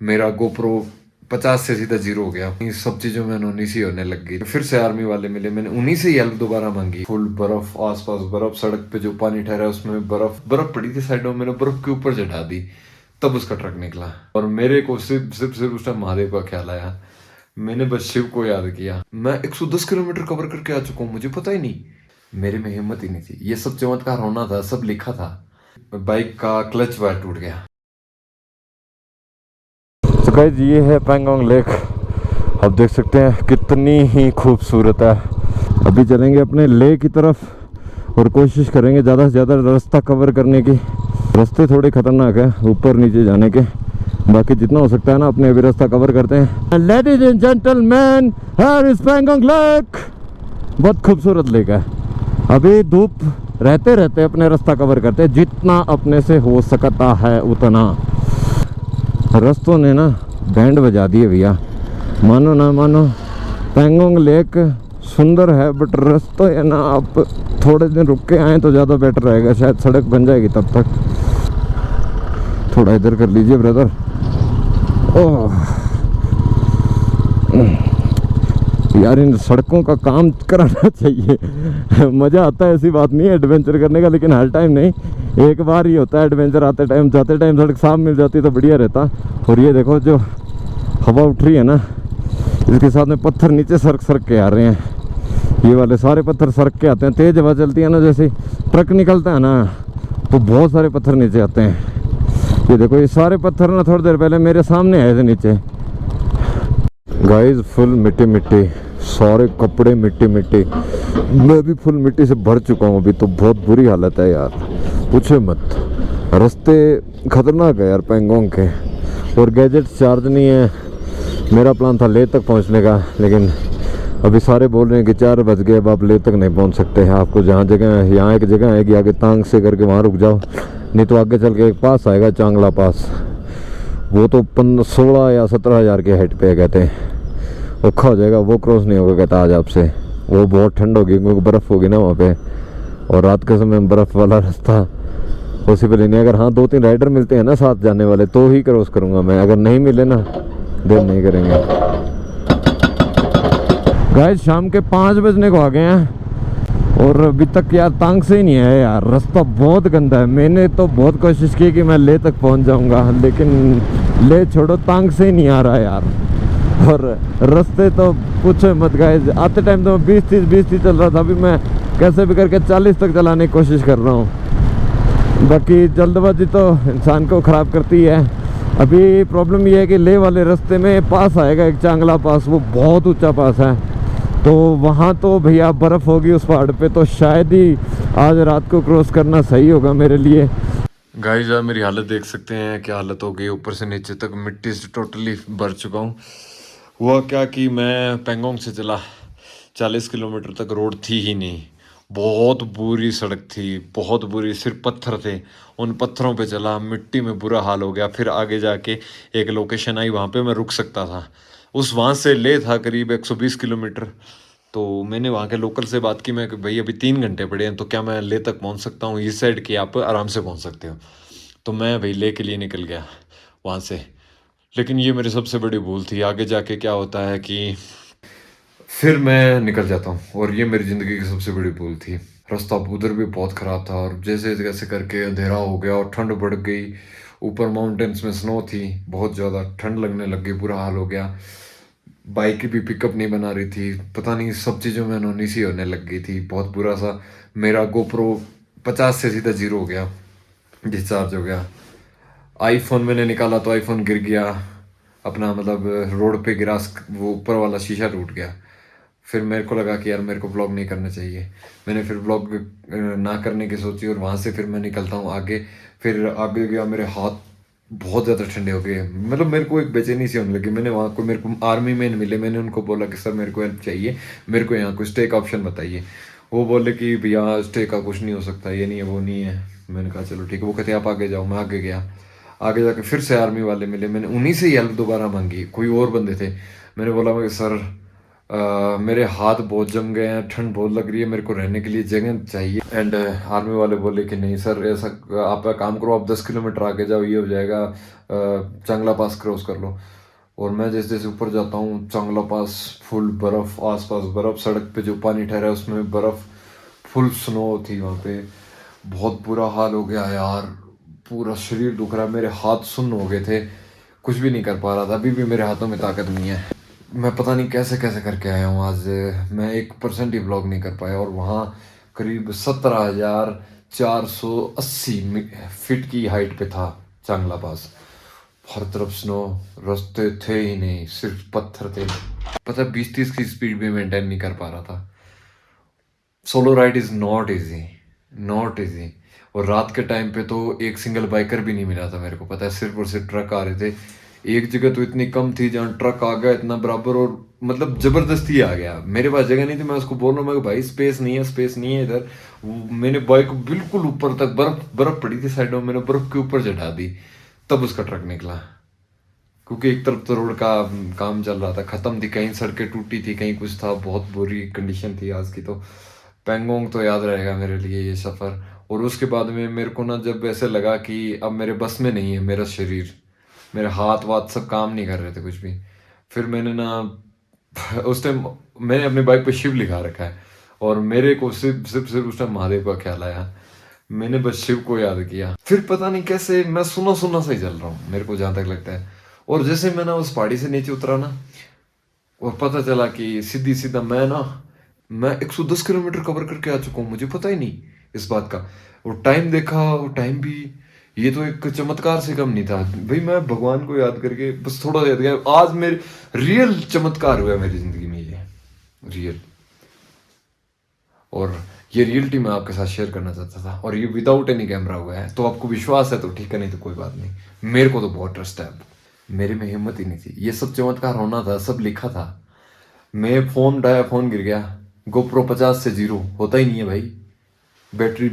मेरा गोप्रो 50 से सीधा 0 हो गया। ये सब चीजों में उन्हीं से होने लग गई। फिर से आर्मी वाले मिले, मैंने उन्हीं से हेल्प दोबारा मांगी। फुल बर्फ, आसपास बर्फ, सड़क पे जो पानी ठहरा उसमें बर्फ बर्फ पड़ी थी साइडों में, मैंने बर्फ के ऊपर चढ़ा दी, तब उसका ट्रक निकला। और मेरे को सिर्फ उस टाइम महादेव का ख्याल आया। मैंने बस शिव को याद किया। मैं 110 किलोमीटर कवर करके आ चुका हूँ, मुझे पता ही नहीं, मेरे में हिम्मत ही नहीं थी। ये सब चमत्कार होना था, सब लिखा था। बाइक का क्लच वायर टूट गया। तो गाइस ये है पैंगोंग लेक। आप देख सकते हैं कितनी ही खूबसूरत है। अभी चलेंगे अपने लेक की तरफ और कोशिश करेंगे ज़्यादा से ज़्यादा रास्ता कवर करने की। रास्ते थोड़े खतरनाक है ऊपर नीचे जाने के, बाकी जितना हो सकता है ना अपने अभी रास्ता कवर करते हैं। Ladies and gentleman, here is Pangong lake. बहुत खूबसूरत लेक है। अभी धूप रहते रहते अपने रास्ता कवर करते हैं जितना अपने से हो सकता है उतना। रास्तों ने ना बैंड बजा दिए भैया, मानो ना मानो। पैंगोंग लेक सुंदर है बट रास्ता है ना, आप थोड़े दिन रुक के आए तो ज़्यादा बेटर रहेगा, शायद सड़क बन जाएगी तब तक। थोड़ा इधर कर लीजिए ब्रदर। ओह यार, इन सड़कों का काम कराना चाहिए। मज़ा आता है, ऐसी बात नहीं है एडवेंचर करने का, लेकिन हर टाइम नहीं, एक बार ही होता है एडवेंचर। आते टाइम जाते टाइम सड़क साफ मिल जाती तो बढ़िया रहता। और ये देखो जो हवा उठ रही है ना, इसके साथ में पत्थर नीचे सरक के आ रहे हैं। ये वाले सारे पत्थर सरक के आते हैं, तेज़ हवा चलती है ना, जैसे ट्रक निकलता है ना तो बहुत सारे पत्थर नीचे आते हैं। ये देखो ये सारे पत्थर ना थोड़ी देर पहले मेरे सामने आए थे नीचे। गाइस फुल मिट्टी मिट्टी, सारे कपड़े मिट्टी मिट्टी, मैं भी फुल मिट्टी से भर चुका हूँ अभी तो। बहुत बुरी हालत है यार, पूछे मत। रास्ते खतरनाक है यार पैंगोंग के। और गैजेट चार्ज नहीं है। मेरा प्लान था लेह तक पहुँचने का, लेकिन अभी सारे बोल रहे हैं कि 4 बज गए, अब आप लेह तक नहीं पहुँच सकते हैं। आपको जहाँ जगह है, यहाँ एक जगह है कि आगे तांग से करके वहाँ रुक जाओ, नहीं तो आगे चल के एक पास आएगा चांगला पास, वो तो 16 या 17 हज़ार के हाइट पे कहते हैं। औखा हो जाएगा, वो क्रॉस नहीं होगा कहता आज आपसे। वो बहुत ठंड होगी क्योंकि बर्फ़ होगी ना वहाँ पे, और रात के समय बर्फ़ वाला रास्ता पॉसिबल ही नहीं। अगर हाँ 2-3 राइडर मिलते हैं ना साथ जाने वाले तो ही क्रॉस करूँगा मैं, अगर नहीं मिले ना देर नहीं करेंगे। गाइस शाम के 5 बजने को आ गए हैं और अभी तक यार तांग से ही नहीं है यार। रास्ता बहुत गंदा है। मैंने तो बहुत कोशिश की कि मैं लेह तक पहुंच जाऊंगा, लेकिन ले छोड़ो तांग से ही नहीं आ रहा यार। और रास्ते तो पूछो मत गाइस, आते टाइम तो 20-30 चल रहा था, अभी मैं कैसे भी करके 40 तक चलाने की कोशिश कर रहा हूँ। बाकी जल्दबाजी तो इंसान को ख़राब करती है। अभी प्रॉब्लम ये है कि लेह वाले रास्ते में पास आएगा एक चांगला पास, वो बहुत ऊंचा पास है, तो वहाँ तो भैया बर्फ़ होगी उस पहाड़ पे, तो शायद ही आज रात को क्रॉस करना सही होगा मेरे लिए। गाइस यार मेरी हालत देख सकते हैं, क्या हालत हो गई, ऊपर से नीचे तक मिट्टी से टोटली भर चुका हूँ। हुआ क्या कि मैं पैंगोंग से चला, 40 किलोमीटर तक रोड थी ही नहीं, बहुत बुरी सड़क थी, बहुत बुरी, सिर्फ पत्थर थे। उन पत्थरों पे चला, मिट्टी में बुरा हाल हो गया। फिर आगे जाके एक लोकेशन आई, वहाँ पे मैं रुक सकता था। उस वहाँ से ले था करीब 120 किलोमीटर। तो मैंने वहाँ के लोकल से बात की, मैं कि भाई अभी 3 घंटे पड़े हैं, तो क्या मैं ले तक पहुँच सकता हूँ? इस साइड की आप आराम से पहुँच सकते हो। तो मैं भाई ले के लिए निकल गया वहाँ से। लेकिन ये मेरी सबसे बड़ी भूल थी। आगे जाके क्या होता है कि फिर मैं निकल जाता हूँ, और ये मेरी ज़िंदगी की सबसे बड़ी भूल थी। रास्ता उधर भी बहुत ख़राब था, और जैसे जैसे करके अंधेरा हो गया और ठंड बढ़ गई। ऊपर माउंटेन्स में स्नो थी, बहुत ज़्यादा ठंड लगने लग गई, बुरा हाल हो गया। बाइक भी पिकअप नहीं बना रही थी, पता नहीं सब चीज़ों में अनहोनी सी होने लग गई थी, बहुत बुरा सा। मेरा गोप्रो 50 से सीधा 0 हो गया, डिस्चार्ज हो गया। आईफोन मैंने निकाला तो आईफोन गिर गया अपना, मतलब रोड पे गिरा, वो ऊपर वाला शीशा टूट गया। फिर मेरे को लगा कि यार मेरे को ब्लॉग नहीं करना चाहिए। मैंने फिर ब्लॉग ना करने की सोची, और वहाँ से फिर मैं निकलता हूँ आगे। फिर आगे गया, मेरे हाथ बहुत ज़्यादा ठंडे हो गए, मतलब मेरे को एक बेचैनी सी होने लगी। मैंने वहाँ को, मेरे को आर्मी मैन मिले, मैंने उनको बोला कि सर मेरे को हेल्प चाहिए, मेरे को यहाँ कोई स्टे का ऑप्शन बताइए। वो बोले कि भैया स्टे का कुछ नहीं हो सकता, ये नहीं है वो नहीं है। मैंने कहा चलो ठीक है। वो कहते आप आगे जाओ, मैं आगे गया। आगे जाके फिर से आर्मी वाले मिले, मैंने उन्हीं से हेल्प दोबारा मांगी, कोई और बंदे थे। मैंने बोला मैं सर मेरे हाथ बहुत जम गए हैं, ठंड बहुत लग रही है, मेरे को रहने के लिए जगह चाहिए। एंड आर्मी वाले बोले कि नहीं सर, ऐसा आप काम करो, आप 10 किलोमीटर आगे जाओ, ये हो जाएगा, चांगला पास क्रॉस कर लो। और मैं जैसे जैसे ऊपर जाता हूँ, चांगला पास फुल बर्फ़, आसपास बर्फ़, सड़क पे जो पानी ठहरा है उसमें बर्फ़, फुल स्नो थी वहाँ पे। बहुत बुरा हाल हो गया यार, पूरा शरीर दुख रहा है, मेरे हाथ सुन्न हो गए थे, कुछ भी नहीं कर पा रहा था। अभी भी मेरे हाथों में ताकत नहीं है। मैं पता नहीं कैसे कैसे करके आया हूँ आज। मैं 1% ही ब्लॉग नहीं कर पाया। और वहाँ करीब 17,480 फीट की हाइट पे था चांगला पास। हर तरफ स्नो, रास्ते थे ही नहीं, सिर्फ पत्थर थे। पता 20-30 की स्पीड भी मेंटेन नहीं कर पा रहा था। Solo ride is not easy, not easy. और रात के टाइम पे तो एक सिंगल बाइकर भी नहीं मिला था मेरे को, पता है, सिर्फ और सिर्फ ट्रक आ रहे थे। एक जगह तो इतनी कम थी जहाँ ट्रक आ गया इतना बराबर, और मतलब जबरदस्ती आ गया। मेरे पास जगह नहीं थी, मैं उसको बोल रहा हूँ, मैं भाई स्पेस नहीं है, स्पेस नहीं है इधर। मैंने बाइक को बिल्कुल ऊपर तक, बर्फ बर्फ पड़ी थी साइडों में, मैंने बर्फ के ऊपर चढ़ा दी, तब उसका ट्रक निकला। क्योंकि एक तरफ तो रोड का काम चल रहा था, खत्म थी, कहीं सड़कें टूटी थी, कहीं कुछ था, बहुत बुरी कंडीशन थी आज की। तो पैंगोंग तो याद रहेगा मेरे लिए ये सफ़र। और उसके बाद में मेरे को ना जब ऐसे लगा कि अब मेरे बस में नहीं है मेरा शरीर, मेरे हाथ वाथ सब काम नहीं कर रहे थे कुछ भी, फिर मैंने ना उस टाइम मैंने अपने बाइक पे शिव लिखा रखा है, और मेरे को सिर्फ सिर्फ सिर्फ उस टाइम महादेव का ख्याल आया। मैंने बस शिव को याद किया। फिर पता नहीं कैसे मैं सुना सुना सा ही चल रहा हूँ, मेरे को जहाँ तक लगता है। और जैसे मैं ना उस पहाड़ी से नीचे उतरा ना, और पता चला कि सीधी सीधा मैं 110 किलोमीटर कवर करके आ चुका हूँ, मुझे पता ही नहीं इस बात का। और टाइम देखा, वो टाइम भी, ये तो एक चमत्कार से कम नहीं था भाई। मैं भगवान को याद करके बस थोड़ा याद किया, आज मेरे रियल चमत्कार हुआ मेरी जिंदगी में, ये रियल। और ये रियलिटी मैं आपके साथ शेयर करना चाहता था, और ये विदाउट एनी कैमरा हुआ है। तो आपको विश्वास है तो ठीक है, नहीं तो कोई बात नहीं। मेरे को तो बहुत ट्रस्ट है, मेरे में हिम्मत ही नहीं थी। ये सब चमत्कार होना था, सब लिखा था। मैं फोन उठाया, फोन गिर गया। गोप्रो 50 से 0 होता ही नहीं है भाई, बैटरी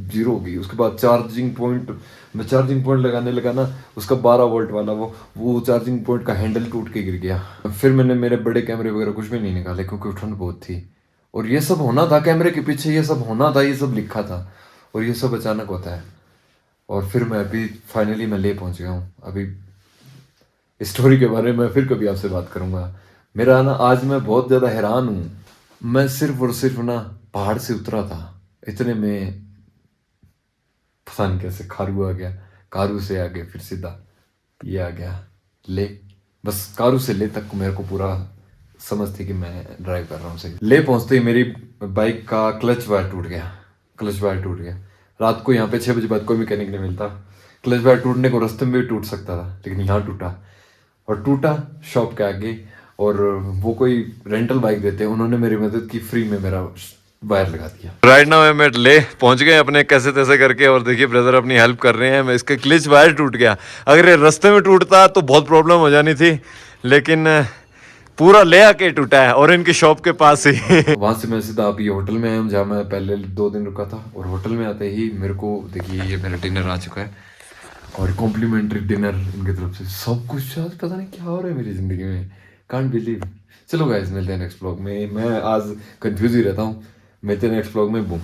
0 हो गई। उसके बाद चार्जिंग पॉइंट, मैं चार्जिंग पॉइंट लगाने लगा ना, उसका 12 वोल्ट वाला वो चार्जिंग पॉइंट का हैंडल टूट के गिर गया। फिर मैंने मेरे बड़े कैमरे वगैरह कुछ भी नहीं निकाले, क्योंकि ठंड बहुत थी। और ये सब होना था कैमरे के पीछे, ये सब होना था, ये सब लिखा था, और ये सब अचानक होता है। और फिर मैं अभी फाइनली मैं ले पहुंच गया हूँ। अभी इस स्टोरी के बारे में मैं फिर कभी आपसे बात करूंगा। मेरा ना आज मैं बहुत ज़्यादा हैरान हूँ। मैं सिर्फ और सिर्फ ना पहाड़ से उतरा था, इतने में पता नहीं कैसे कारू आ गया। कारू से आगे फिर सीधा ये आ गया ले। बस कारू से ले तक मेरे को पूरा समझ थी कि मैं ड्राइव कर रहा हूँ सही। ले पहुँचते ही मेरी बाइक का क्लच वायर टूट गया, क्लच वायर टूट गया। रात को यहाँ पे 6 बजे बाद कोई मैकेनिक नहीं मिलता। क्लच वायर टूटने को रास्ते में भी टूट सकता था, लेकिन यहाँ टूटा, और टूटा शॉप के आगे। और वो कोई रेंटल बाइक देते हैं, उन्होंने मेरी मदद की, फ्री में मेरा वायर लगा दिया। राइट नाउ मैं ले पहुंच गए अपने कैसे तैसे करके। और देखिए ब्रदर अपनी हेल्प कर रहे हैं। मैं इसके क्लिच वायर टूट गया, अगर ये रास्ते में टूटता तो बहुत प्रॉब्लम हो जानी थी, लेकिन पूरा ले आके टूटा है, और इनकी शॉप के पास ही। वहां से मैं सीधा अभी होटल में आया हूँ, जहाँ मैं पहले 2 दिन रुका था। और होटल में आते ही मेरे को देखिए ये मेरा डिनर आ चुका है, और कॉम्प्लीमेंट्री डिनर इनकी तरफ से, सब कुछ। आज पता नहीं क्या हो रहा है मेरी जिंदगी में, कांट बिलीव। चलो गाइस मिलते हैं नेक्स्ट व्लॉग में। मैं आज कंफ्यूज ही रहता हूँ। मिलते हैं नेक्स्ट व्लॉग में, बूम।